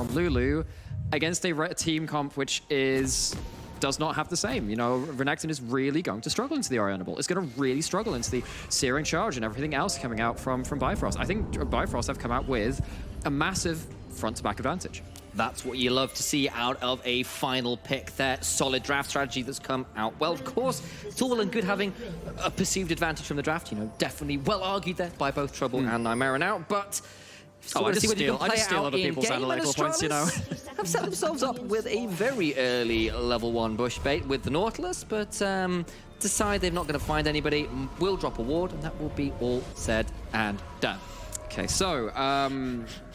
from Lulu against a team comp which does not have the same. You know, Renekton is really going to struggle into the Orianna Ball. It's going to really struggle into the Searing Charge and everything else coming out from Bifrost. I think Bifrost have come out with a massive front-to-back advantage. That's what you love to see out of a final pick there. Solid draft strategy that's come out well. Of course, it's all well and good having a perceived advantage from the draft. You know, definitely well argued there by both Trouble and Nightmare now, but I just steal other people's analytical points, you know. Have set themselves up with a very early level 1 bush bait with the Nautilus, but decide they're not going to find anybody, will drop a ward, and that will be all said and done. Okay, so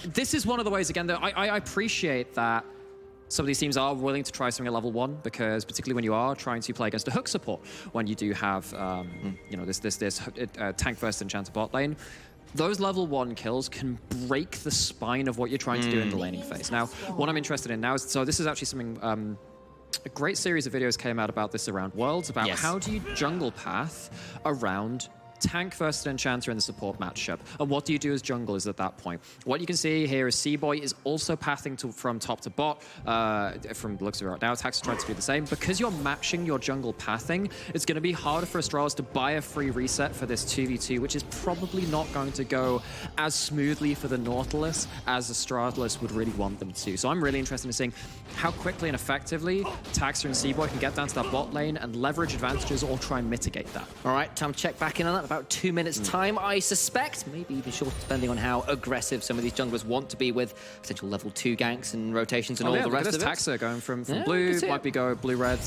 this is one of the ways, again, that I appreciate that some of these teams are willing to try something at level 1, because particularly when you are trying to play against a hook support, when you do have, you know, this tank first enchanter bot lane, those level 1 kills can break the spine of what you're trying to do in the laning phase. Now, what I'm interested in now is, so this is actually something, a great series of videos came out about this around Worlds, about how do you jungle path around tank versus enchanter in the support matchup, and what do you do as junglers at that point? What you can see here is C-Boy is also pathing from top to bot. From the looks of it right now, Taxa tried to do the same. Because you're matching your jungle pathing, it's going to be harder for Astralis to buy a free reset for this 2v2, which is probably not going to go as smoothly for the Nautilus as Astralis would really want them to. So I'm really interested in seeing how quickly and effectively Taxa and C-Boy can get down to that bot lane and leverage advantages or try and mitigate that. All right, time to check back in on that. About 2 minutes time, I suspect, maybe even shorter, depending on how aggressive some of these junglers want to be with potential level 2 ganks and rotations and all the rest of it. Taxa going from blue, might be go blue-red,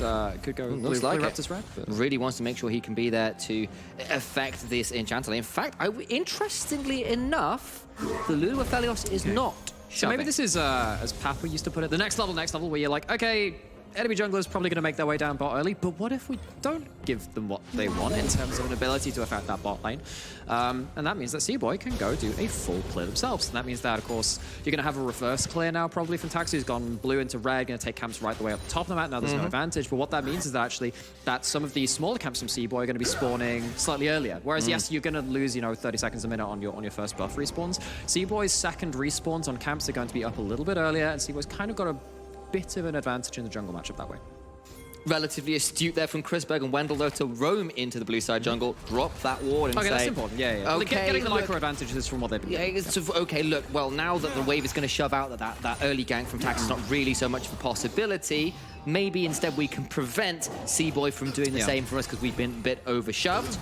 could go blue Raptors red. But really wants to make sure he can be there to affect this enchanter. In fact, interestingly enough, the Lulu Aphelios is not shoving. So maybe this is, as Papa used to put it, the next level, where you're like, okay, enemy jungler is probably going to make their way down bot early, but what if we don't give them what they want in terms of an ability to affect that bot lane? And that means that C-Boy can go do a full clear themselves. And that means that, of course, you're going to have a reverse clear now, probably from Taxa, who's gone blue into red, going to take camps right the way up the top of the map. Now there's no advantage, but what that means is that actually that some of these smaller camps from C-Boy are going to be spawning slightly earlier. Whereas, yes, you're going to lose, you know, 30 seconds a minute on your first buff respawns. C-Boy's second respawns on camps are going to be up a little bit earlier, and C-Boy's kind of got a bit of an advantage in the jungle matchup that way. Relatively astute there from Chris Berg and Wendell, though, to roam into the blue side jungle, drop that ward and say... that's important, yeah. Okay, getting the micro advantages from what they've been doing. Okay, look, well, now that the wave is going to shove out that early gank from Tax is not really so much of a possibility, maybe instead we can prevent C-Boy from doing the same for us because we've been a bit overshoved.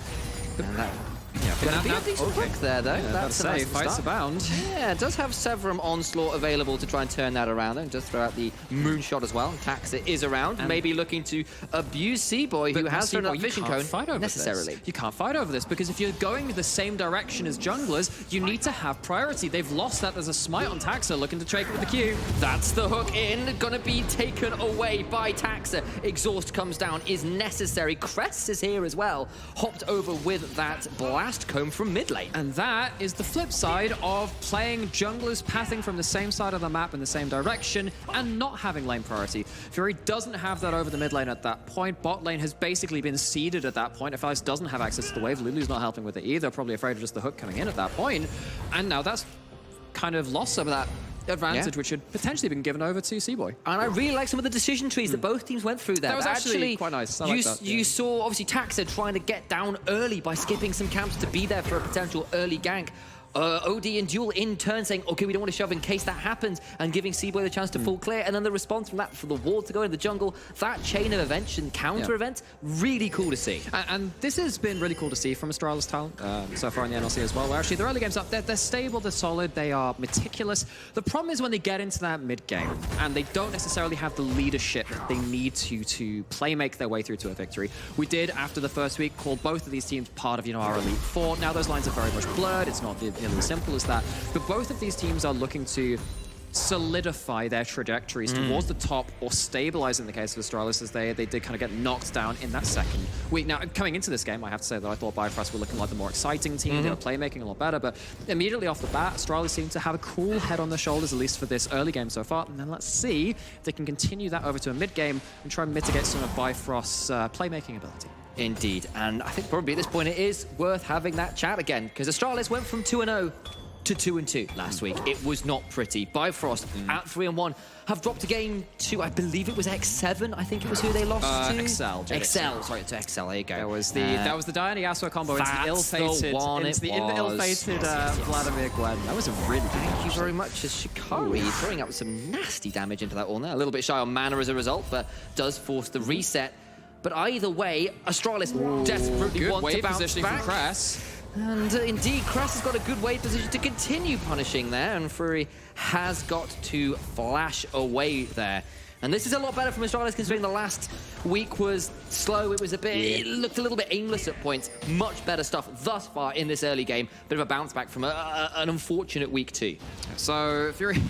Gonna be a decent hook there, though. That's a nice fights abound. Yeah, it does have Severum Onslaught available to try and turn that around, and just throw out the Moonshot as well. Taxa is around, maybe looking to abuse C-Boy, who has thrown out Vision Cone necessarily. You can't fight over this, because if you're going the same direction as junglers, you need to have priority. They've lost that. There's a smite on Taxa, looking to trade with the Q. That's the hook in, gonna be taken away by Taxa. Exhaust comes down, is necessary. Crest is here as well, hopped over with that blast comb from mid lane. And that is the flip side of playing junglers pathing from the same side of the map in the same direction and not having lane priority. Fury doesn't have that over the mid lane at that point. Bot lane has basically been seeded at that point. Aphelios doesn't have access to the wave. Lulu's not helping with it either, probably afraid of just the hook coming in at that point. And now that's kind of lost some of that advantage, which had potentially been given over to C-Boy. And I really like some of the decision trees that both teams went through there. That was actually quite nice. You saw, obviously, Taxa trying to get down early by skipping some camps to be there for a potential early gank. OD and Duel in turn saying, okay, we don't want to shove in case that happens, and giving C-Boy the chance to full clear, and then the response from that for the ward to go in the jungle, that chain of events and counter events, really cool to see. And this has been really cool to see from Astralis talent so far in the NLC as well, where actually their early games up, they're stable, they're solid, they are meticulous. The problem is when they get into that mid game, and they don't necessarily have the leadership that they need to play make their way through to a victory. We did, after the first week, call both of these teams part of, you know, our Elite Four. Now those lines are very much blurred, it's not nearly as simple as that, but both of these teams are looking to solidify their trajectories towards the top, or stabilize in the case of Astralis, as they did kind of get knocked down in that second week. Now, coming into this game, I have to say that I thought Bifrost were looking like the more exciting team. They were playmaking a lot better, but immediately off the bat, Astralis seemed to have a cool head on their shoulders, at least for this early game so far. And then let's see if they can continue that over to a mid game and try and mitigate some of Bifrost's playmaking ability. Indeed, and I think probably at this point it is worth having that chat again, because Astralis went from 2-0 to 2-2 last week. It was not pretty. Bifrost at 3-1 have dropped a game to, I believe it was X7. I think it was who they lost to. Excel. Excel. Sorry, to Excel. There you go. That was the Diana Yasuo combo into the ill-fated Vladimir Gwen. That was a really good Thank you very much, as Shikari throwing out some nasty damage into that wall now. A little bit shy on mana as a result, but does force the reset. But either way, Astralis desperately wants to bounce back. From Cress. And indeed, Cress has got a good wave position to continue punishing there, and Fury has got to flash away there. And this is a lot better from Astralis, considering the last week was slow. It was it looked a little bit aimless at points. Much better stuff thus far in this early game. Bit of a bounce back from an unfortunate week 2. So Fury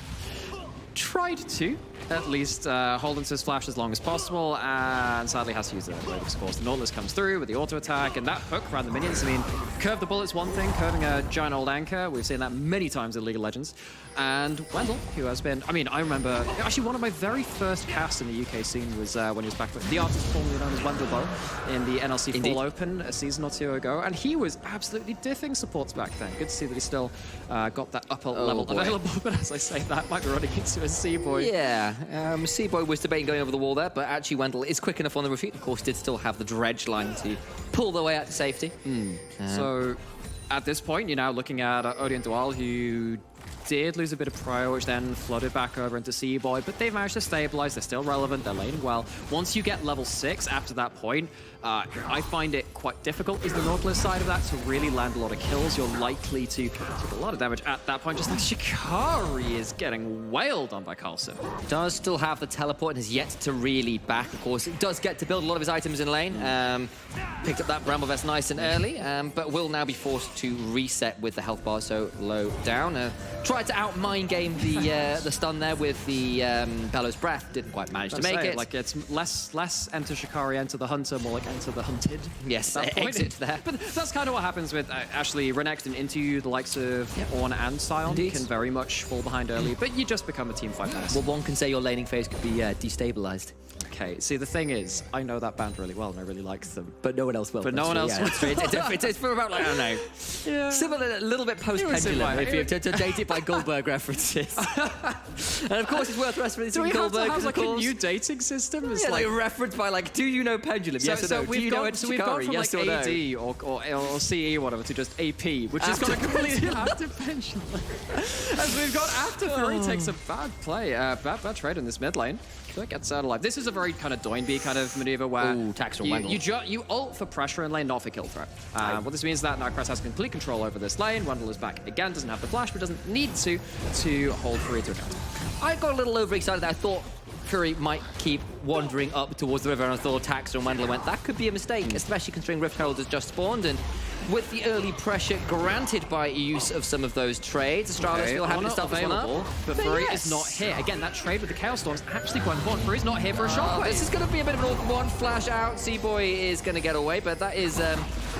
tried to at least hold into his flash as long as possible, and sadly has to use the wave, of course. The Nautilus comes through with the auto attack, and that hook around the minions. I mean, curve the bullet's one thing, curving a giant old anchor. We've seen that many times in League of Legends. And Wendell, who has been, I mean, I remember actually one of my very first casts in the UK scene was when he was back with the artist formerly known as Wendell Bow in the NLC Full Open a season or 2 ago, and he was absolutely diffing supports back then. Good to see that he still got that upper level available, but as I say that, might be running into a C-Boy. Yeah, C-Boy was debating going over the wall there, but actually Wendell is quick enough on the retreat. Of course, did still have the dredge line to pull their way out to safety. So at this point, you're now looking at Odi and Dual, who did lose a bit of prio, which then flooded back over into C-Boy, but they've managed to stabilize. They're still relevant. They're laning well. Once you get level 6 after that point, I find it quite difficult, is the Nautilus side of that, to really land a lot of kills. You're likely to take a lot of damage at that point, just like Shikari is getting wailed on by Carlson. Does still have the teleport and has yet to really back, of course. It does get to build a lot of his items in lane. Picked up that Bramble Vest nice and early, but will now be forced to reset with the health bar so low down. Tried to out-mind game the stun there with the Bellows Breath. Didn't quite manage to make it. Like, it's less enter Shikari, enter the hunter, more like enter the hunted. Yes, exit there. But that's kind of what happens with actually Renekton and into the likes of Ornn and Sion. Indeed. Can very much fall behind early, but you just become a team fight menace. Well, one can say your laning phase could be destabilized. Okay, see, the thing is, I know that band really well and I really like them. But no one else will. But no one else will. It's for about, like, I don't know. Yeah. Similar, a little bit post-pendulum, if you to date it by Goldberg references. And of course, it's worth referencing Do we have Goldberg. to have like a new dating system? It's Yeah, like referenced by, like, do you know Pendulum? Yes or no? Do you know it's we've gone from yes like or AD no? or CE or whatever to just AP, which is going to completely after Pendulum. As we've got after Fury takes a bad play, bad trade in this mid lane. That gets out alive. This is a very kind of Doinby kind of maneuver where you ult for pressure in lane, not for kill threat. What this means is that now Cress has complete control over this lane. Wendell is back again, doesn't have the flash, but doesn't need to hold Fury to account. I got a little overexcited. I thought Fury might keep wandering up towards the river, and I thought Taxer and Wendell went, that could be a mistake, especially considering Rift Herald has just spawned, and with the early pressure granted by use of some of those trades, Astralis feel happy to start this one up. But Fury is not here. Again, that trade with the Chaos Storms actually going on. Fury's not here for a shockwave. This is going to be a bit of an awkward one. Flash out. C-Boy is going to get away, but that is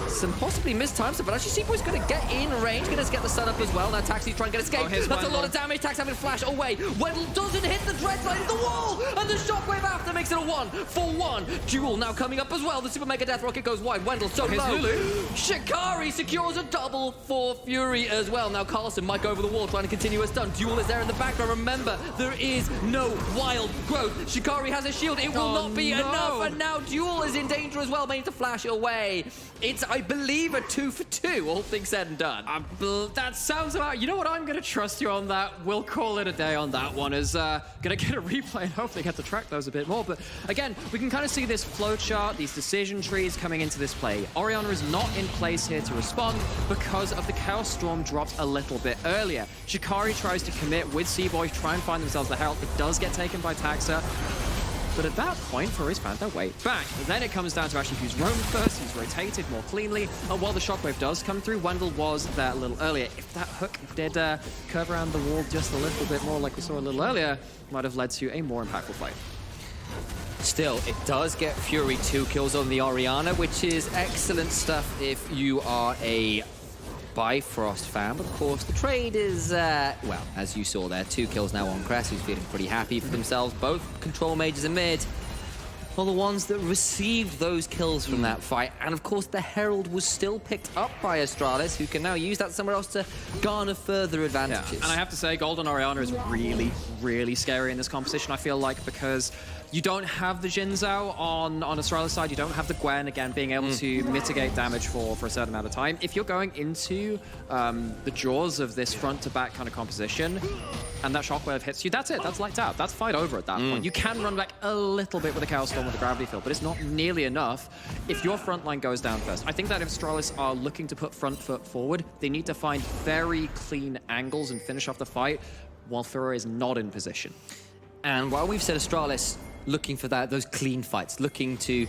some possibly missed time stuff. But actually, C-Boy's going to get in range, going to get the sun up as well. Now Taxi's trying to get escape. That's a lot of damage. Tax having to flash away. Wendell doesn't hit the dredge line of the wall, and the shockwave after makes it a 1-for-1 duel. Now coming up as well. The Super Mega Death Rocket goes wide. Wendell so low. Shikari secures a double for Fury as well. Now Carlson might go over the wall trying to continue a stun. Duel is there in the background. Remember, there is no wild growth. Shikari has a shield. It will not be enough. And now Duel is in danger as well, made to flash away. It's, I believe, a 2-for-2, all things said and done. That sounds about... You know what? I'm going to trust you on that. We'll call it a day on that one. Is going to get a replay and hopefully get to track those a bit more. But again, we can kind of see this flowchart, these decision trees coming into this play. Orianna is not in place here to respond because of the Chaos Storm dropped a little bit earlier. Shikari tries to commit with C-Boy, try and find themselves the Herald. It does get taken by Taxa. But at that point, Fury's found their way back. Then it comes down to actually who's roamed first, who's rotated more cleanly. And while the shockwave does come through, Wendell was there a little earlier. If that hook did curve around the wall just a little bit more like we saw a little earlier, might have led to a more impactful play. Still, it does get Fury 2 kills on the Orianna, which is excellent stuff if you are a Bifrost fan. But of course, the trade is, well, as you saw there, 2 kills now on Cress, who's feeling pretty happy for themselves. Both control mages are mid. are the ones that received those kills from that fight. And of course, the Herald was still picked up by Astralis, who can now use that somewhere else to garner further advantages. Yeah. And I have to say, Golden Orianna is really, really scary in this competition, I feel like, because you don't have the Jin Zhao on Astralis' side, you don't have the Gwen, again, being able to mitigate damage for a certain amount of time. If you're going into the jaws of this front-to-back kind of composition, and that shockwave hits you, that's it, that's lights out. That's fight over at that point. You can run back a little bit with a Chaos Storm with the Gravity Field, but it's not nearly enough if your front line goes down first. I think that if Astralis are looking to put front foot forward, they need to find very clean angles and finish off the fight, while Furore is not in position. And while we've said Astralis looking for those clean fights, looking to,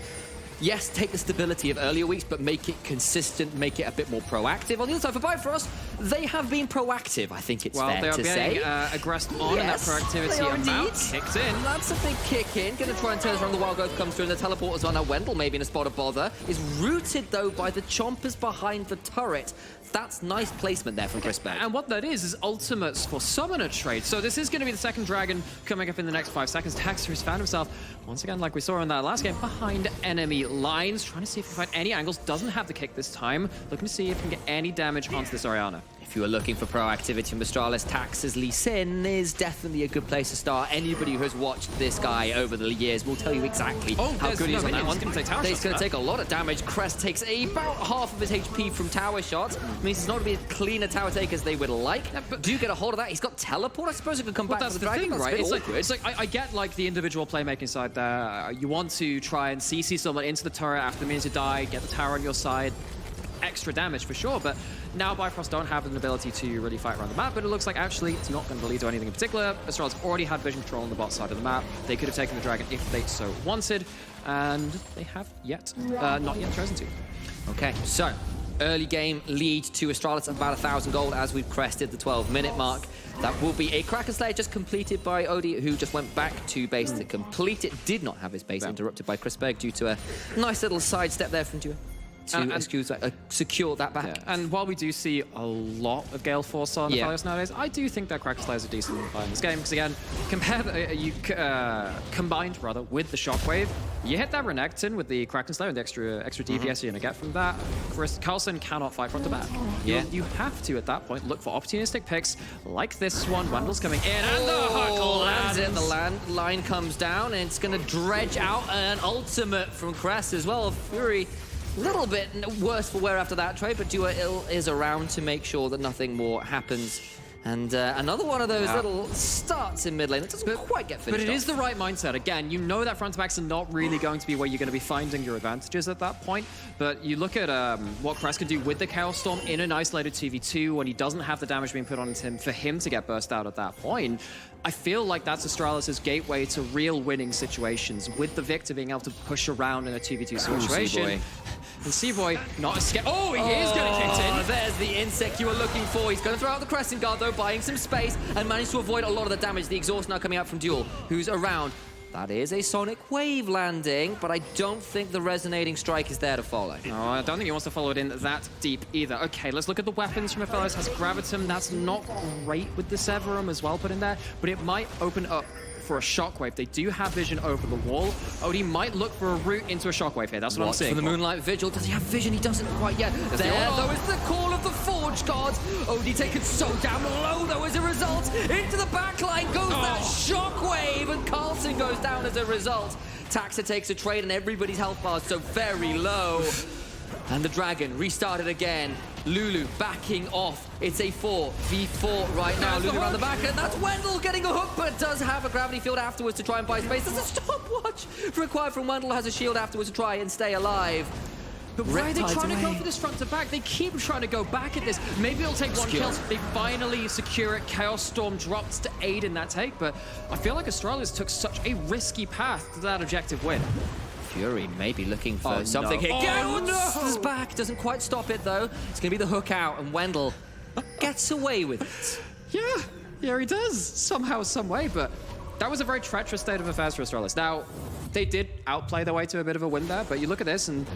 yes, take the stability of earlier weeks, but make it consistent, make it a bit more proactive. On the other side, for Bifrost, they have been proactive, I think it's fair to say. They are being aggressed on, and that proactivity amount kicked in. That's a big kick in. Going to try and turn us around. The Wild Growth comes through, and the teleporters on. Now Wendell maybe in a spot of bother. Is rooted, though, by the chompers behind the turret. That's nice placement there from Chris Berg. And what that is ultimates for summoner trade. So this is going to be the second dragon coming up in the next 5 seconds. Taxer has found himself, once again, like we saw in that last game, behind enemy lines, trying to see if he can find any angles. Doesn't have the kick this time. Looking to see if he can get any damage onto this Orianna. If you are looking for proactivity from Astralis, Tax's Lee Sin is definitely a good place to start. Anybody who has watched this guy over the years will tell you exactly how good he is on that one. He's going to take a lot of damage. Crest takes about half of his HP from tower shots. Means it's not going to be as clean a tower take as they would like. But do get a hold of that. He's got teleport. I suppose it could come back to the dragon, right? It's like I get like the individual playmaking side there. You want to try and CC someone into the turret after the minions to die, get the tower on your side. Extra damage for sure, but now Bifrost don't have an ability to really fight around the map, but it looks like actually it's not going to lead to anything in particular. Astralis already had vision control on the bot side of the map. They could have taken the dragon if they so wanted, and they have not yet chosen to. Okay, so early game lead to Astralis of about 1,000 gold as we've crested the 12-minute mark. That will be a Kraken Slayer just completed by Odie, who just went back to base to complete it. Did not have his base interrupted by Chris Berg due to a nice little sidestep there from Duo to secure that back. Yeah. And while we do see a lot of Gale Force on Astralis nowadays, I do think that Kraken Slayer is a decent buy in this game, because again, combined with the Shockwave, you hit that Renekton with the Kraken Slayer and the extra DPS you're going to get from that. Carlson cannot fight front to back. Yeah. You have to, at that point, look for opportunistic picks like this one. Wendell's coming in, and the hook lands it. The line comes down, and it's going to dredge out an ultimate from Crest as well. Fury, a little bit worse for wear after that trade, but Dua Ill is around to make sure that nothing more happens. And another one of those little starts in mid lane that doesn't quite get finished. But it is the right mindset. Again, you know that front to backs are not really going to be where you're going to be finding your advantages at that point. But you look at what Crest can do with the Chaos Storm in an isolated 2v2 when he doesn't have the damage being put on him for him to get burst out at that point. I feel like that's Astralis' gateway to real winning situations, with the Victor being able to push around in a 2v2 situation. And C-Boy not escape. Oh, he is going to kick in. There's the insect you were looking for. He's going to throw out the Crescent Guard, though, buying some space, and managed to avoid a lot of the damage. The exhaust now coming out from Duel, who's around. That is a Sonic Wave landing, but I don't think the Resonating Strike is there to follow. No, I don't think he wants to follow it in that deep either. Okay, let's look at the weapons from Astralis. Has Gravitum. That's not great with the Severum as well put in there, but it might open up for a Shockwave. They do have vision over the wall. Odie might look for a route into a Shockwave here. That's what I'm seeing. For the Moonlight Vigil. Does he have vision? He doesn't quite yet. There, though, is the call of the Forge Guards. Odie taken so damn low, though, as a result. Into the backline goes that Shockwave, and Carlson goes down as a result. Taxa takes a trade, and everybody's health bars so very low. And the Dragon restarted again. Lulu backing off. It's a 4v4 right now. Lulu around the back, and that's Wendell getting a hook, but does have a gravity field afterwards to try and buy space. There's a stopwatch required from Wendell, has a shield afterwards to try and stay alive. But why are they trying to go for this front to back? They keep trying to go back at this. Maybe it'll take one kill. They finally secure it. Chaos Storm drops to aid in that take, but I feel like Astralis took such a risky path to that objective win. Fury may be looking for something here. Is back. Doesn't quite stop it, though. It's going to be the hook out, and Wendell gets away with it. Yeah, he does. Somehow, some way, but that was a very treacherous state of affairs for Astralis. Now, they did outplay their way to a bit of a win there, but you look at this and,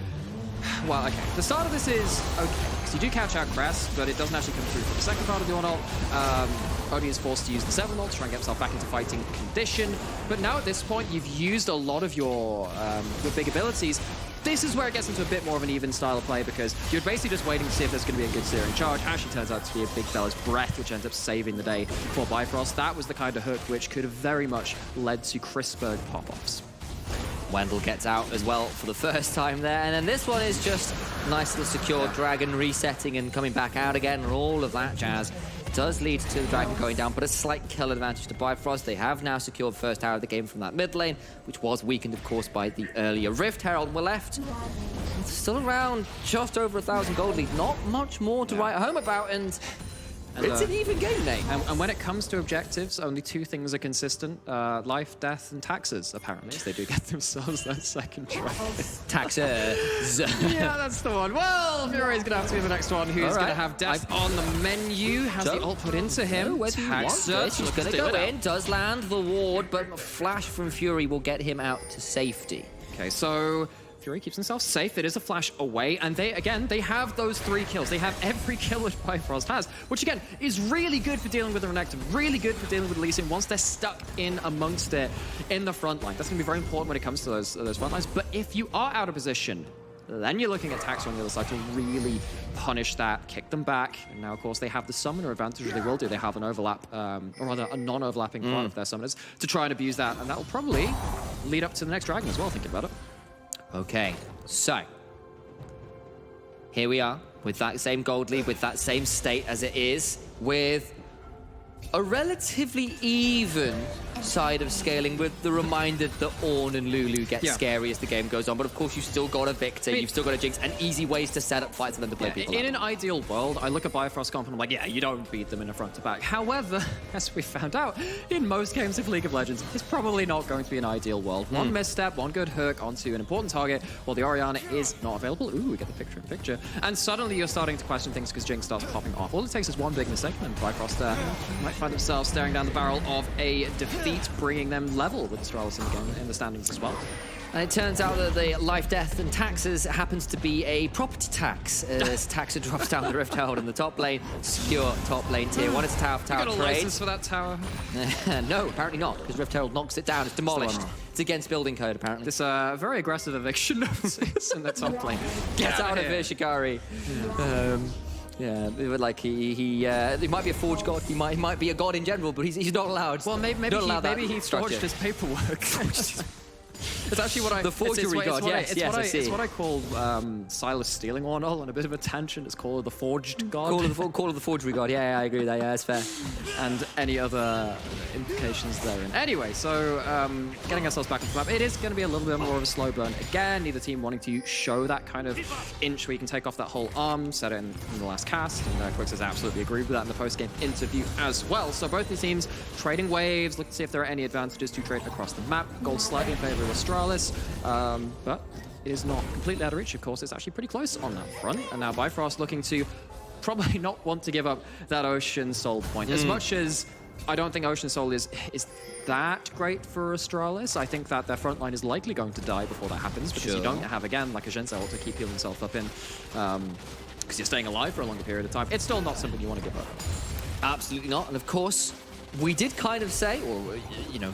well, okay. The start of this is okay, because you do catch out Crest, but it doesn't actually come through for the second part of the 1-ult. Odie is forced to use the 7 ult to try and get himself back into fighting condition. But now at this point, you've used a lot of your big abilities. This is where it gets into a bit more of an even style of play, because you're basically just waiting to see if there's going to be a good searing charge. Actually turns out to be a big fella's breath, which ends up saving the day for Bifrost. That was the kind of hook which could have very much led to crisper pop-offs. Wendell gets out as well for the first time there, and then this one is just nice little secure dragon resetting and coming back out again, and all of that jazz. Does lead to the dragon going down, but a slight kill advantage to Bifrost. They have now secured the first tower of the game from that mid lane, which was weakened, of course, by the earlier Rift Herald. We're left still around just over 1,000 gold lead. Not much more to write home about, and it's an even game, Nate. And when it comes to objectives, only 2 things are consistent. Life, death, and taxes, apparently. So they do get themselves that second try. Taxes. Yeah, that's the one. Well, Fury's going to have to be the next one who's going to have death on the menu. Has the ult put into him. Taxes. He's going to go in. Does land the ward, but a flash from Fury will get him out to safety. Okay, so Fury keeps himself safe. It is a flash away, and they have those 3 kills. They have every kill that Bifrost has, which again is really good for dealing with the Renekton, really good for dealing with Lee Sin once they're stuck in amongst it in the front line. That's going to be very important when it comes to those front lines. But if you are out of position, then you're looking at Tax on the other side to really punish that, kick them back. And now, of course, they have the summoner advantage, they will do. They have an overlap, or rather a non-overlapping part of their summoners to try and abuse that, and that will probably lead up to the next dragon as well, thinking about it. Okay, so here we are with that same gold lead, with that same state as it is, with a relatively even side of scaling, with the reminder that Ornn and Lulu get scary as the game goes on. But of course, you've still got a Victor, you've still got a Jinx, and easy ways to set up fights for them to play people. In an ideal world, I look at Bifrost comp and I'm like, yeah, you don't beat them in a front to back. However, as we found out, in most games of League of Legends, it's probably not going to be an ideal world. One misstep, one good hook onto an important target, while the Orianna is not available. Ooh, we get the picture in picture. And suddenly you're starting to question things because Jinx starts popping off. All it takes is one big mistake, and Bifrost might find themselves staring down the barrel of a defeat, bringing them level with Astralis in the game, in the standings as well. And it turns out that the life, death, and taxes happens to be a property tax, as Taxa drops down the Rift Herald in the top lane, secure top lane tier 1. It's a tower for tower trade. Got a license for that tower? No, apparently not, because Rift Herald knocks it down. It's demolished. It's against building code, apparently. This very aggressive eviction notice in the top lane. Get out of here, Shikari. Yeah, like he might be a forge god. He might be a god in general, but he's not allowed. Well, maybe he forged his paperwork. It's actually what I... The forgery god, yes, I see. It's what I call Silas stealing one on a bit of a tangent. It's called the forged god. Call of the forgery god, yeah, I agree with that, yeah, that's fair. And any other implications therein. Anyway, so getting ourselves back into the map, it is going to be a little bit more of a slow burn. Again, neither team wanting to show that kind of inch where you can take off that whole arm, set it in the last cast, and Quix has absolutely agreed with that in the post-game interview as well. So both these teams trading waves, look to see if there are any advantages to trade across the map. Gold slightly in favor of Astralis, but it is not completely out of reach. Of course, it's actually pretty close on that front. And now Bifrost looking to probably not want to give up that Ocean Soul point. As much as I don't think Ocean Soul is that great for Astralis, I think that their front line is likely going to die before that happens, because you don't have, again, like a Zhense ult to keep healing himself up in, because you're staying alive for a longer period of time. It's still not something you want to give up. Absolutely not. And of course, we did kind of say, or, you know,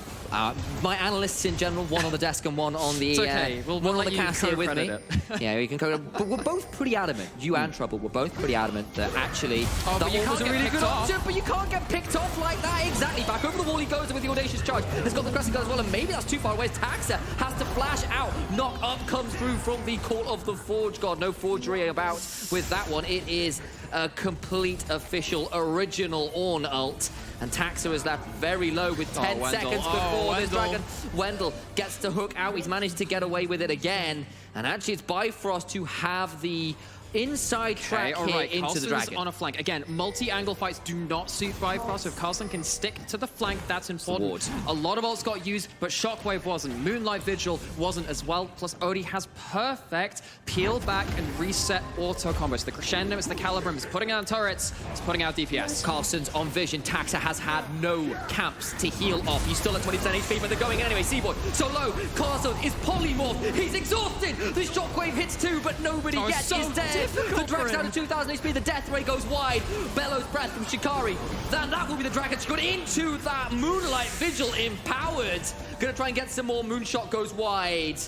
my analysts in general, one on the desk and one on the we'll one on the cast here with me. Yeah, you can but we're both pretty adamant. You and Trouble were both pretty adamant that actually but you can't get really good option. But you can't get picked off like that. Exactly. Back over the wall he goes with the audacious charge. Has got the crescent gun as well, and maybe that's too far away. Taxa has to flash out. Knock up comes through from the Call of the Forge God. No forgery about with that one. It is a complete official original Ornn ult. And Taxa is left very low with 10 seconds before this dragon. Wendell gets to hook out. He's managed to get away with it again. And actually, it's Bifrost to have the inside track here into the dragon. On a flank. Again, multi-angle fights do not suit Bifrost. If Carlson can stick to the flank, that's important. A lot of ults got used, but Shockwave wasn't. Moonlight Vigil wasn't as well. Plus, Odie has perfect peel back and reset auto combos. It's the Crescendo, it's the Calibrum, it's putting out turrets, it's putting out DPS. Carlson's on vision. Taxa has had no camps to heal off. He's still at 20% HP, but they're going in anyway. Seaboy, so low. Carlson is polymorphed. He's exhausted. The Shockwave hits too, but nobody yet is dead. dead. The Dragon's down to 2,000 HP. The death ray goes wide. Bellows breath from Shikari. Then that will be the Dragon. She's got into that Moonlight Vigil empowered. Gonna try and get some more. Moonshot goes wide.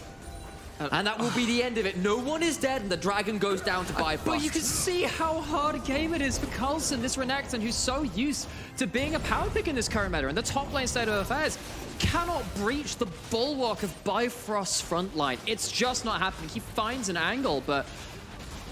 And that will be the end of it. No one is dead, and the Dragon goes down to Bifrost. But you can see how hard a game it is for Coulson, this Renekton, who's so used to being a power pick in this current meta. And the top lane state of affairs cannot breach the bulwark of Bifrost's front line. It's just not happening. He finds an angle, but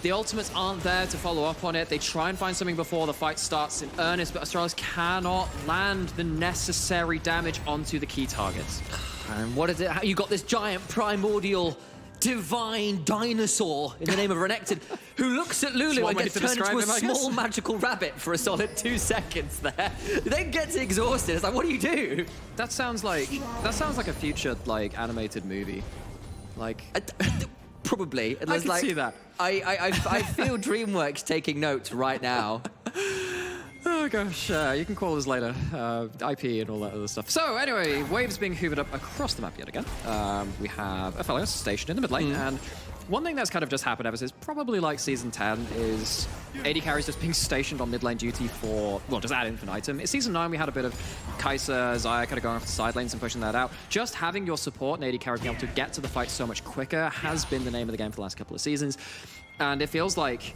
the ultimates aren't there to follow up on it. They try and find something before the fight starts in earnest, but Astralis cannot land the necessary damage onto the key targets. And what is it? You got this giant primordial divine dinosaur in the name of Renekton who looks at Lulu and gets turned into a small magical rabbit for a solid 2 seconds there. Then gets exhausted. It's like, what do you do? That sounds like a future like animated movie. Like probably. And I can see that. I feel DreamWorks taking notes right now. Oh gosh, you can call us later. IP and all that other stuff. So anyway, waves being hoovered up across the map yet again. We have Aphelios stationed in the mid lane, and one thing that's kind of just happened ever since probably like Season 10 is AD carries just being stationed on mid lane duty for, well, just ad infinitum. In Season 9, we had a bit of Kai'Sa, Xayah kind of going off the side lanes and pushing that out. Just having your support and AD carry being able to get to the fight so much quicker has been the name of the game for the last couple of seasons. And it feels like,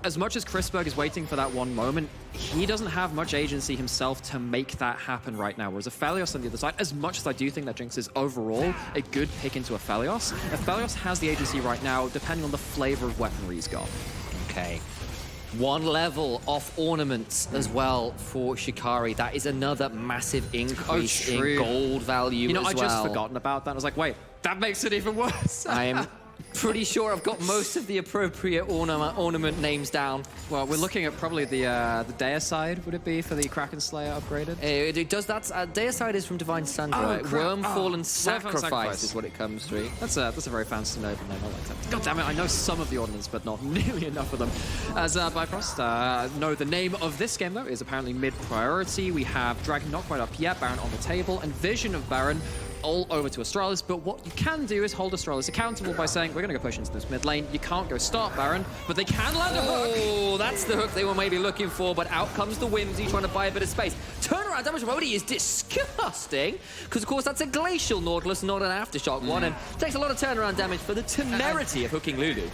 as much as Chrisberg is waiting for that one moment, he doesn't have much agency himself to make that happen right now. Whereas Aphelios on the other side, as much as I do think that Jinx is overall a good pick into Aphelios has the agency right now, depending on the flavor of weaponry he's got. Okay. 1 level off ornaments as well for Shikari. That is another massive increase in gold value. You know, as I well. just forgotten about that. I was like, wait, that makes it even worse. I am pretty sure I've got most of the appropriate ornament names down. Well, we're looking at probably the Deicide, would it be, for the Kraken Slayer upgraded? It does that. Deicide is from Divine Sunray. Wormfallen Sacrifice is what it comes through. That's a very fancy noble name. I like that. God damn it, I know some of the ornaments, but not nearly enough of them. As Bifrost, know the name of this game, though, is apparently mid-priority. We have Dragon not quite up yet, Baron on the table, and Vision of Baron all over to Astralis, but what you can do is hold Astralis accountable by saying, we're going to go push into this mid lane. You can't go start Baron, but they can land a hook. Oh, that's the hook they were maybe looking for, but out comes the Whimsy trying to buy a bit of space. Turnaround damage from Odie is disgusting, because of course that's a Glacial Nautilus, not an Aftershock one, and takes a lot of turnaround damage for the temerity of hooking Lulu.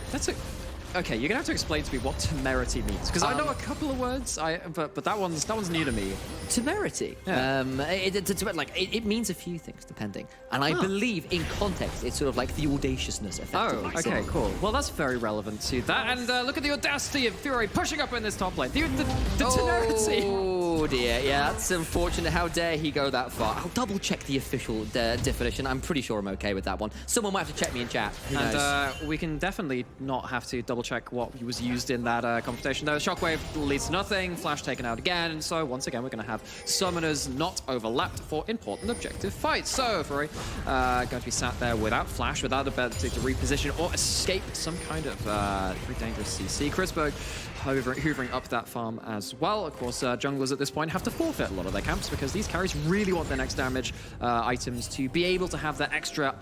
Okay, you're gonna have to explain to me what temerity means, because I know a couple of words, but that one's new to me. Temerity. Yeah. It means a few things depending, and I believe in context it's sort of like the audaciousness effectively. Oh, okay, cool. Well, that's very relevant to that. And look at the audacity of Fury pushing up in this top lane. The temerity. Oh dear, yeah, that's unfortunate. How dare he go that far? I'll double check the official definition. I'm pretty sure I'm okay with that one. Someone might have to check me in chat. Who knows? And we can definitely not have to double check what was used in that confrontation. Though Shockwave leads to nothing, Flash taken out again, and so once again we're going to have summoners not overlapped for important objective fights. So Fury going to be sat there without Flash, without the ability to reposition or escape some kind of very dangerous CC. Chrisberg hoovering up that farm as well. Of course, junglers at this point have to forfeit a lot of their camps because these carries really want their next damage items to be able to have that extra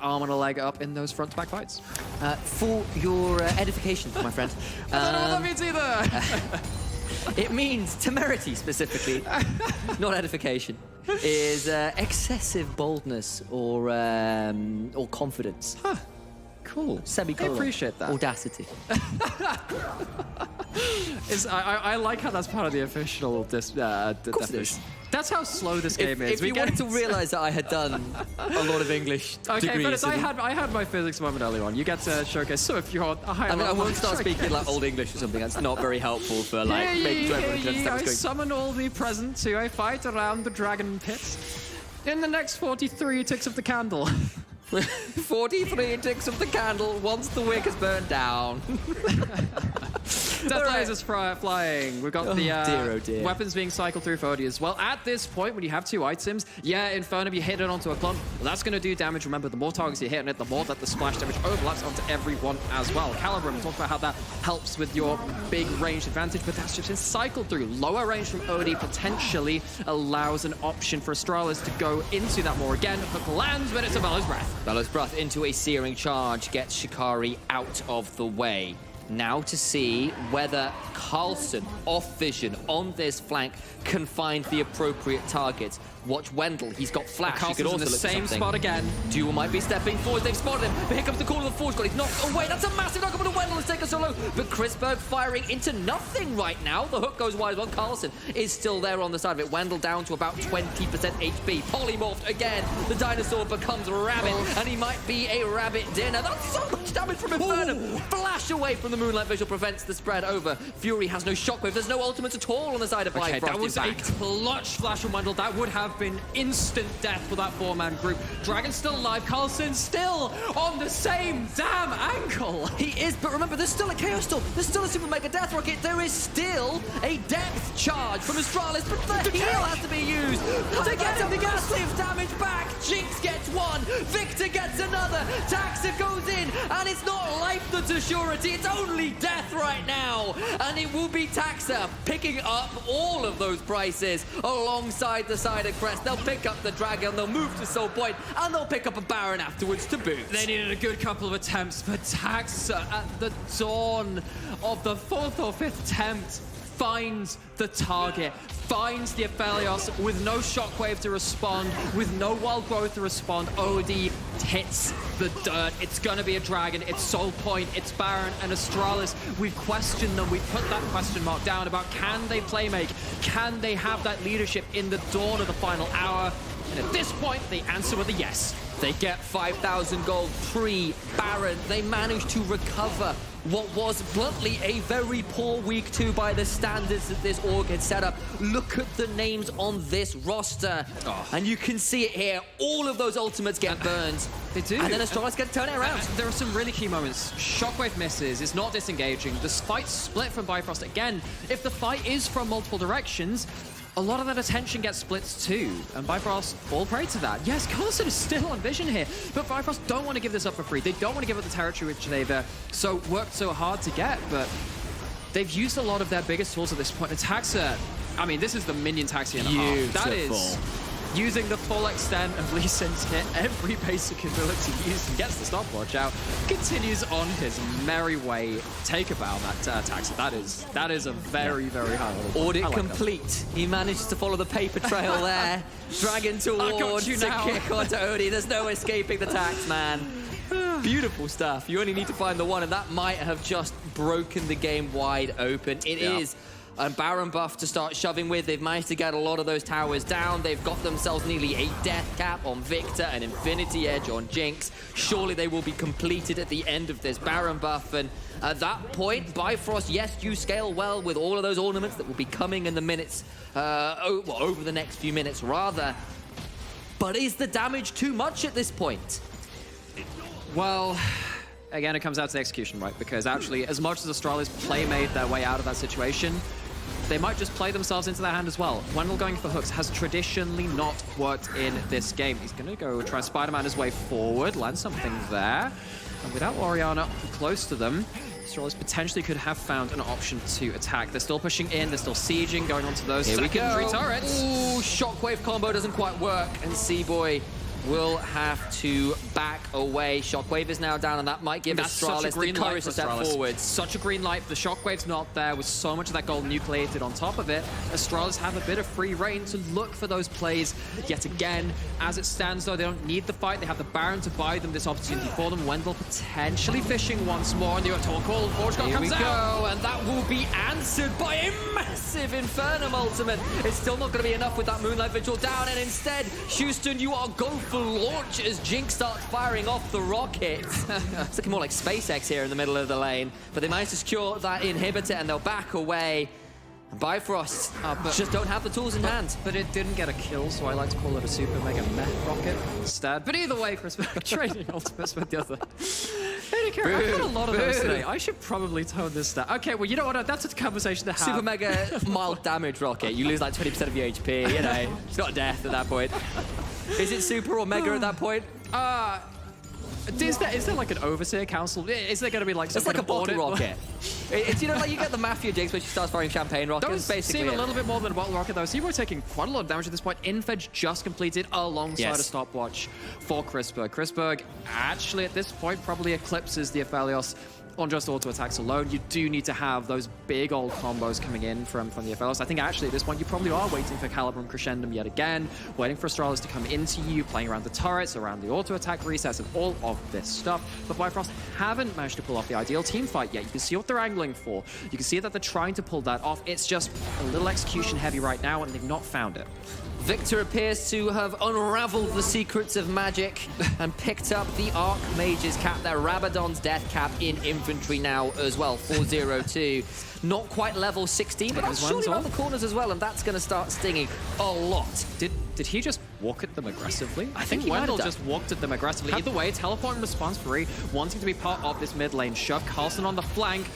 arm and a leg up in those front-to-back fights. For your edification, my friend. I don't know what that means either. It means temerity specifically, not edification. Is excessive boldness or confidence. Huh. Cool. Semicolon. I appreciate that. Audacity. I like how that's part of the official definition. That's how slow this game is. If you wanted to realize that I had done a lot of English degrees. But I had my physics moment earlier on. You get to showcase. So if you're a higher level, I won't start speaking like Old English or something. That's not very helpful for like making sure everyone can understand what's I going. summon all the present to a fight around the dragon pit. In the next 43 ticks of the candle. 43 ticks of the candle once the wick has burned down. Death lasers flying. We've got the weapons being cycled through for Odie as well. At this point, when you have 2 items, Infernum, you hit it onto a clump. Well, that's going to do damage. Remember, the more targets you hit on it, the more that the splash damage overlaps onto everyone as well. Caliber, we talked about how that helps with your big range advantage, but that's just been cycled through. Lower range from Odie potentially allows an option for Astralis to go into that more again. Hook lands, but it's a Bellows Breath. Bellows Breath into a searing charge gets Shikari out of the way. Now to see whether Carlson, off vision, on this flank, can find the appropriate targets. Watch Wendell, he's got flash. He could also in the look for same something. spot again. Duel might be stepping forward, they've spotted him, but here comes the call of the Forge God. He's knocked away, that's a massive knock up to Wendell, has taken so low, but Chrisberg firing into nothing right now. The hook goes wide as well. Carlson is still there on the side of it. Wendell down to about 20% HP. Polymorphed again, the dinosaur becomes rabbit, and he might be a rabbit dinner. That's so much damage from Inferno. Flash away from the Moonlight Visual prevents the spread over. Fury has no shockwave, there's no ultimates at all on the side of Bifrost. Okay, that was a clutch flash from Wendell. That would have been instant death for that four-man group. Dragon's still alive. Carlson still on the same damn angle. He is, but remember, there's still a Chaos Storm. There's still a Super Mega Death Rocket. There is still a depth charge from Astralis, but the heal has to be used to get a massive damage back. Jinx gets one. Victor gets another. Taxa goes in, and it's not life that's a surety. It's only death right now. And it will be Taxa picking up all of those prices alongside the side of Crest. They'll pick up the Dragon, they'll move to Soul Point, and they'll pick up a Baron afterwards to boot. They needed a good couple of attempts, but Taxa at the dawn of the 4th or 5th attempt finds the target, finds the Aphelios with no shockwave to respond, with no wild growth to respond. OD hits the dirt. It's gonna be a Dragon, it's Soul Point, it's Baron and Astralis. We've questioned them, we've put that question mark down about can they playmake, can they have that leadership in the dawn of the final hour? And at this point, the answer was a yes. They get 5,000 gold pre-Baron. They manage to recover what was bluntly a very poor week 2 by the standards that this org had set up. Look at the names on this roster. And you can see it here. All of those ultimates get burned. They do. And then Astralis get to turn it around. There are some really key moments. Shockwave misses, it's not disengaging. The fight's split from Bifrost. Again, if the fight is from multiple directions, a lot of that attention gets split too, and Bifrost fall prey to that. Yes, Carlson is still on vision here, but Bifrost don't want to give this up for free. They don't want to give up the territory which they've worked so hard to get, but they've used a lot of their biggest tools at this point. And Taxa, I mean, this is the minion Taxi and a half. That is using the full extent of Lee Sin's hit, every basic ability used, and gets the stopwatch out, continues on his merry way. Take a bow, that Taxa. That is a very, very high level. Audit like complete. That. He manages to follow the paper trail there. Dragon towards to kick onto Odie. There's no escaping the tax, man. Beautiful stuff. You only need to find the one, and that might have just broken the game wide open. It is a Baron buff to start shoving with. They've managed to get a lot of those towers down. They've got themselves nearly a death cap on Victor, an Infinity Edge on Jinx. Surely they will be completed at the end of this Baron buff. And at that point, Bifrost, yes, you scale well with all of those ornaments that will be coming in the minutes, over the next few minutes, rather. But is the damage too much at this point? Well, again, it comes out to the execution, right? Because actually, as much as Astralis made their way out of that situation, they might just play themselves into their hand as well. Wendell going for hooks has traditionally not worked in this game. He's going to go try Spider-Man his way forward, land something there. And without Orianna close to them, Astralis potentially could have found an option to attack. They're still pushing in, they're still sieging, going onto those secondary turrets. Ooh, shockwave combo doesn't quite work, and C-Boy will have to back away. Shockwave is now down, and that might give Astralis the courage to step forward. Such a green light. The Shockwave's not there with so much of that gold nucleated on top of it. Astralis have a bit of free reign to look for those plays yet again. As it stands, though, they don't need the fight. They have the Baron to buy them this opportunity for them. Wendell potentially fishing once more, and the auto call. Forge God comes out, and that will be answered by a massive Infernum ultimate. It's still not going to be enough with that Moonlight Vigil down, and instead, Houston, you are go for launch as Jinx starts firing off the rockets. It's looking more like SpaceX here in the middle of the lane, but they managed to secure that inhibitor, and they'll back away. Bifrost just don't have the tools in hand. But it didn't get a kill, so I like to call it a super mega meth rocket instead. But either way, Chris, trading ultimates with the other. I've got a lot of those today. I should probably tone this down. Okay, well, you know what? That's a conversation to have. Super mega mild damage rocket. You lose like 20% of your HP, you know. It's not death at that point. Is it super or mega at that point? Is there like an overseer council? Is there going to be like some It's like a bottle rocket. It's, you know, like you get the Mafia Jinx when she starts firing champagne rockets. Those basically seem a little bit more than a bottle rocket, though. C-Boy taking quite a lot of damage at this point. Infedge just completed alongside a stopwatch for Chrisberg. Chrisberg actually, at this point, probably eclipses the Aphelios on just auto attacks alone. You do need to have those big old combos coming in from the FLS. I think actually at this point you probably are waiting for Caliber and Crescendum yet again, waiting for Astralis to come into you, playing around the turrets, around the auto attack resets and all of this stuff. But Bifrost haven't managed to pull off the ideal team fight yet. You can see what they're angling for. You can see that they're trying to pull that off. It's just a little execution heavy right now and they've not found it. Victor appears to have unraveled the secrets of magic and picked up the Archmage's cap, their Rabadon's death cap in infantry now as well, 402. Not quite level 16, but that's surely around the corners as well, and that's going to start stinging a lot. Did he just walk at them aggressively? I think Wendell just walked at them aggressively. Either way, teleport and response free, wanting to be part of this mid lane shove. Carlson on the flank,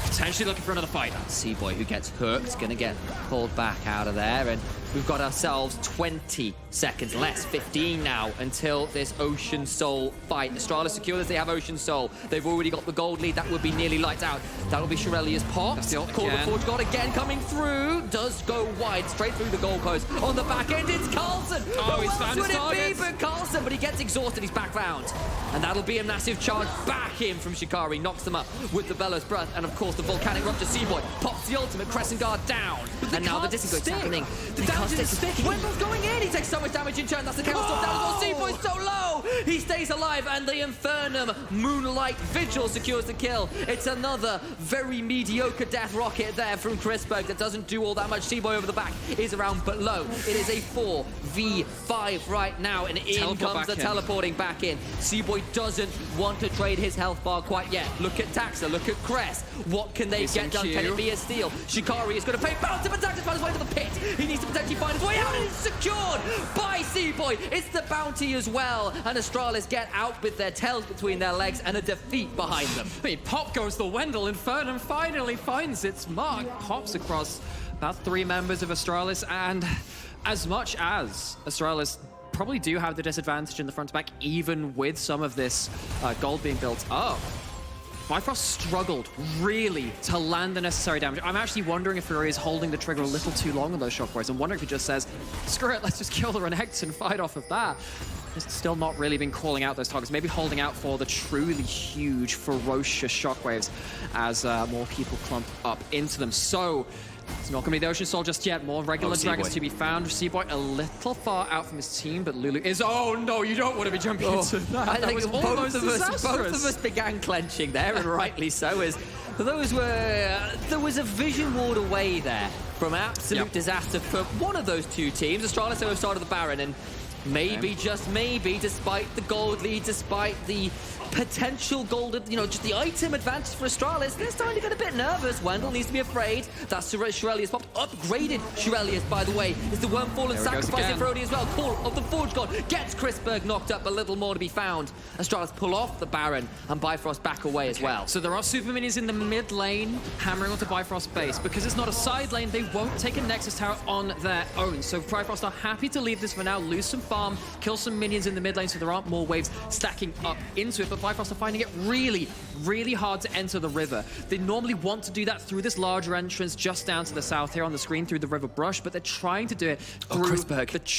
potentially looking for another fight. C-Boy who gets hooked, going to get pulled back out of there, and we've got ourselves 20 seconds less, 15 now, until this Ocean Soul fight. Astralis secure as they have Ocean Soul. They've already got the gold lead. That would be nearly lights out. That'll be Shirelia's pop. Call the Forge God again coming through. Does go wide, straight through the goalpost. On the back end, it's Carlson. Oh, he's found his target. But Carlson, but he gets exhausted. He's back round. And that'll be a massive charge back in from Shikari. Knocks him up with the Bellows Breath. And of course, the Volcanic Rupture. C-Boy pops the ultimate. Crescent Guard down. And now the disintegrate's happening. They can't stick. Wendell's going in. He takes so much damage in turn. That's the Chaos Storm down as well. C-Boy's so low. He stays alive. And the Infernum Moonlight Vigil secures the kill. It's another very mediocre death rocket there from Chrisberg that doesn't do all that much. C-Boy over the back is around but low. It is a 4v5 right now. And in comes the teleporting back in. C-Boy doesn't want to trade his health bar quite yet. Look at Taxa. Look at Crest. What can they get done? Can it be a steal? Shikari is going to pay bounce, but Taxa's found his way to the pit. He needs to potentially find his way out, and it's secured by C-Boy. It's the bounty as well, and Astralis get out with their tails between their legs and a defeat behind them. I mean, pop goes the Wendell. Infernum finally finds its mark. Pops across about 3 members of Astralis, and as much as Astralis probably do have the disadvantage in the front to back, even with some of this gold being built up, Bifrost struggled really to land the necessary damage. I'm actually wondering if Fury is holding the trigger a little too long on those shockwaves. I'm wondering if he just says, screw it, let's just kill the Renekton and fight off of that. He's still not really been calling out those targets, maybe holding out for the truly huge, ferocious shockwaves as more people clump up into them. So it's not going to be the Ocean Soul just yet. More regular dragons to be found. C-Boy a little far out from his team, but Lulu is... Oh, no, you don't want to be jumping into that. I think both of disastrous. us began clenching there, and rightly so, as there was a vision ward away there from absolute disaster for one of those two teams. Astralis have started the Baron, and maybe, just maybe, despite the gold lead, despite the potential gold, just the item advantage for Astralis, they're starting to get a bit nervous. Wendell needs to be afraid. That's Shirelia's popped. Upgraded Shirelia's, by the way, is the Wormfall and sacrificing for Odie as well. Call of the Forge God gets Chrisberg knocked up, a little more to be found. Astralis pull off the Baron, and Bifrost back away as well. So there are super minions in the mid lane hammering onto Bifrost's base. Because it's not a side lane, they won't take a Nexus Tower on their own. So Bifrost are happy to leave this for now, lose some farm, kill some minions in the mid lane so there aren't more waves stacking up into it. But Bifrost are finding it really, really hard to enter the river. They normally want to do that through this larger entrance just down to the south here on the screen through the river brush, but they're trying to do it through the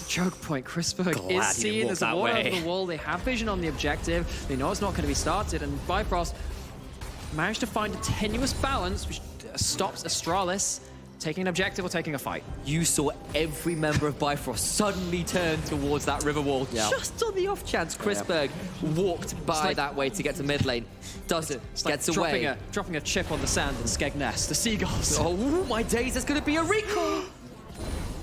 choke point. Chrisberg is seen as a ward over the wall. They have vision on the objective. They know it's not going to be started, and Bifrost managed to find a tenuous balance which stops Astralis taking an objective or taking a fight. You saw every member of Bifrost suddenly turn towards that river wall, just on the off chance Chrisberg walked by that way to get to mid lane. Doesn't, gets away. Dropping a chip on the sand in Skegness, the seagulls. Oh my days, there's going to be a recall.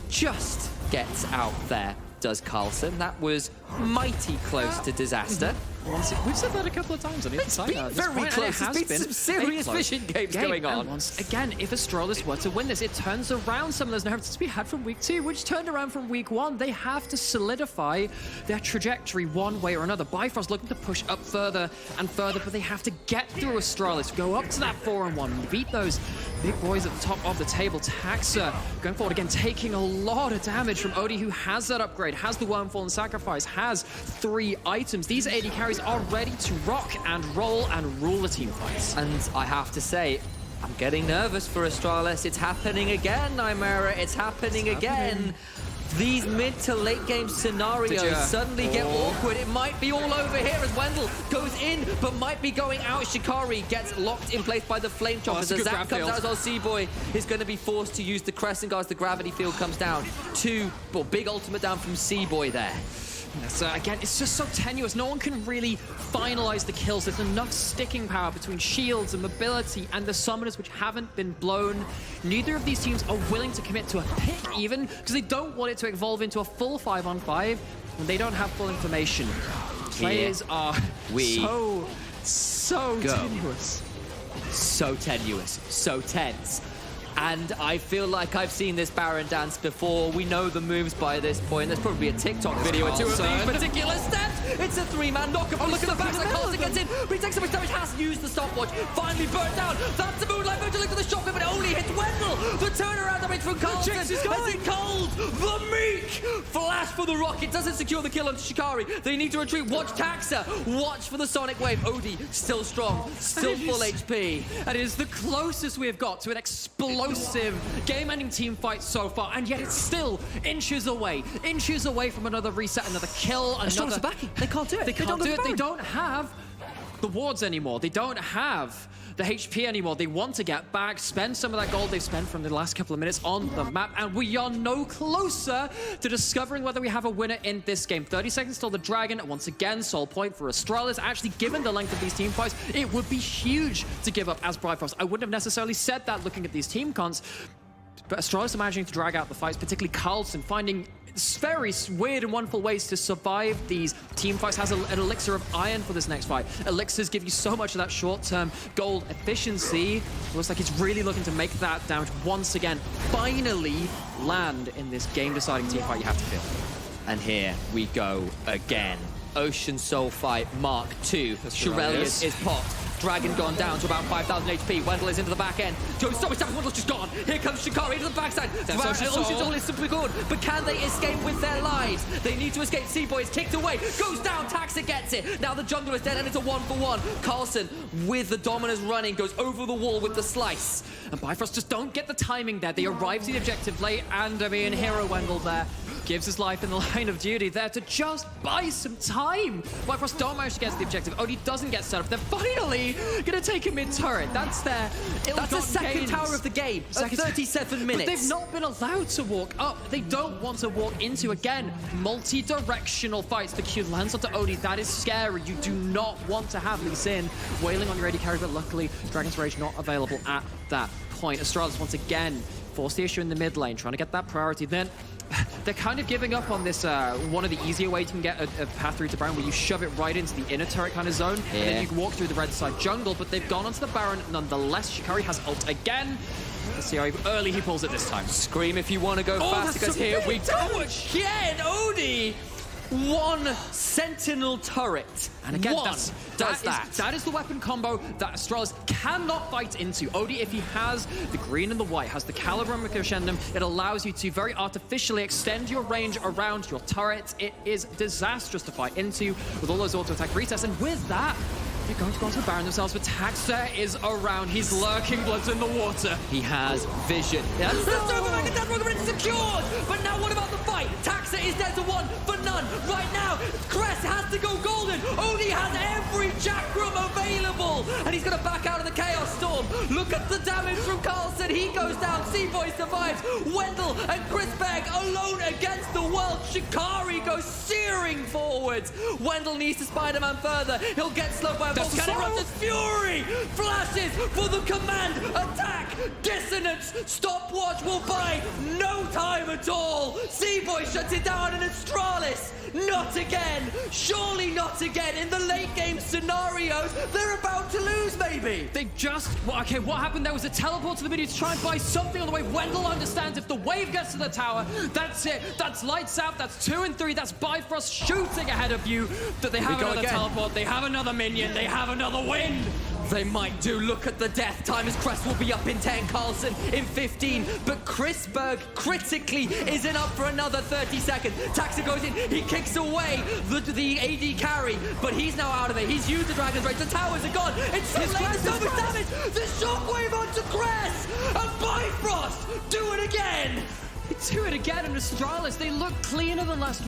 Just gets out there, does Carlson. That was mighty close to disaster. We've said that a couple of times on the inside. It's been very close. There's been some serious vision games going on. And once again, if Astralis were to win this, it turns around some of those narratives we had from week 2, which turned around from week 1. They have to solidify their trajectory one way or another. Bifrost looking to push up further and further, but they have to get through Astralis, go up to that 4-on-1, beat those big boys at the top of the table. Taxa going forward again, taking a lot of damage from Odie, who has that upgrade, has the Wormfall and Sacrifice, has 3 items. These AD carries are ready to rock and roll and rule the team fights. And I have to say, I'm getting nervous for Astralis. It's happening again, Nymera. It's happening again. these mid to late game scenarios suddenly get awkward. It might be all over here as Wendell goes in, but might be going out. Shikari gets locked in place by the Flame Chopper. As Zap comes out as well, C-Boy is going to be forced to use the Crescent Guards. The gravity field comes down. Big ultimate down from C-Boy there. So again, it's just so tenuous. No one can really finalize the kills. There's enough sticking power between shields and mobility and the summoners which haven't been blown. Neither of these teams are willing to commit to a pick even, because they don't want it to evolve into a full 5-on-5 when they don't have full information. Players are so tenuous. So tenuous, so tense. And I feel like I've seen this Baron dance before. We know the moves by this point. There's probably a TikTok video or two of these particular steps. It's a three-man knock-up. Look at the backside. Carlson gets in, but he takes so much damage. Has used the stopwatch. Finally burnt down. That's the Moonlight Virgil into the shotgun, but it only hits Wendell. The turnaround damage from Carlson. As it cold. The Meek flash for the rocket. Doesn't secure the kill on Shikari. They need to retreat. Watch Taxa. Watch for the Sonic Wave. Odie still strong. Still full HP. And it is the closest we have got to an explosive game-ending team fight so far, and yet it's still inches away from another reset, another kill, another... backing. They can't do it. They can't do it. They don't have the wards anymore. They don't have the HP anymore. They want to get back, spend some of that gold they've spent from the last couple of minutes on the map, and we are no closer to discovering whether we have a winner in this game. 30 seconds till the Dragon. Once again, soul point for Astralis. Actually, given the length of these team fights, it would be huge to give up as Bifrost. I wouldn't have necessarily said that looking at these team cons, but Astralis are managing to drag out the fights, particularly Carlson, finding very weird and wonderful ways to survive these team fights. Has an elixir of iron for this next fight. Elixirs give you so much of that short-term gold efficiency. Looks like he's really looking to make that damage once again. Finally land in this game-deciding team fight, you have to feel. And here we go again. Ocean Soul fight Mark II. Shirelius is popped. Dragon gone down to about 5,000 HP. Wendell is into the back end. Joe, stop it, Wendell's just gone. Here comes Shikari into the backside. Ocean Soul is simply good, but can they escape with their lives? They need to escape. C-Boy is kicked away. Goes down, Taxa gets it. Now the jungler is dead and it's a 1-for-1. Carlson, with the Dominus running, goes over the wall with the slice. And Bifrost just don't get the timing there. They arrive to the objective late, and I mean, Hero Wendell there gives his life in the line of duty there to just buy some time. Bifrost don't manage to get to the objective. Odie doesn't get set up. They're finally gonna take a mid-turret. That's their That's the second tower of the game at 37 minutes. But they've not been allowed to walk up. They don't want to walk into, again, multi-directional fights. The Q lands onto Odie. That is scary. You do not want to have Lee Sin wailing on your AD carry, but luckily, Dragon's Rage not available at that point. Astralis once again force the issue in the mid lane, trying to get that priority. Then they're kind of giving up on this, one of the easier ways you can get a path through to Baron, where you shove it right into the inner turret kind of zone, and then you can walk through the red side jungle, but they've gone onto the Baron nonetheless. Shikari has ult again. Let's see how early he pulls it this time. Scream if you want to go fast, because here we go again. Odie! One Sentinel turret. And again, that is the weapon combo that Astralis cannot fight into. Odie, if he has the green and the white, has the Caliber and Crescendum, it allows you to very artificially extend your range around your turret. It is disastrous to fight into with all those auto-attack resets, and with that, they're going to go onto the Baron themselves, but Taxa is around. He's lurking, blood's in the water. He has vision. That's secured! But now what about the fight? Taxa is dead to one for none. Right now, Crest has to go golden. Odie has every chakram available. And he's going to back out of the Chaos Storm. Look at the damage from Carlson. He goes down. C-Boy survives. Wendell and Chris Beck alone against the world. Shikari goes searing forwards. Wendell needs to Spider-Man further. He'll get slowed by a Volcanic Eruptor's Fury. Flashes for the command attack. Dissonance. Stopwatch will buy no time at all. C-Boy shuts it down, and Astralis, not again. Surely not again. In the late game scenarios, they're about to lose, maybe. They just... Okay, what happened there was a teleport to the mid to try and buy something on the way. Wendell understands if the wave gets to the tower, that's it. That's lights out. That's 2 and 3. That's Bifrost shooting ahead of you. That they have another teleport. They have another minion. They have another wind. They might do. Look at the death time as Crest will be up in 10, Carlson in 15. But Chrisberg critically isn't up for another 30 seconds. Taxa goes in. He kicks away the AD carry, but he's now out of it. He's used the Dragon's Rage. The towers are gone. It's so late. There's so much damage. The shockwave onto Crest. And Bifrost do it again. into it again, and Astralis, they look cleaner than last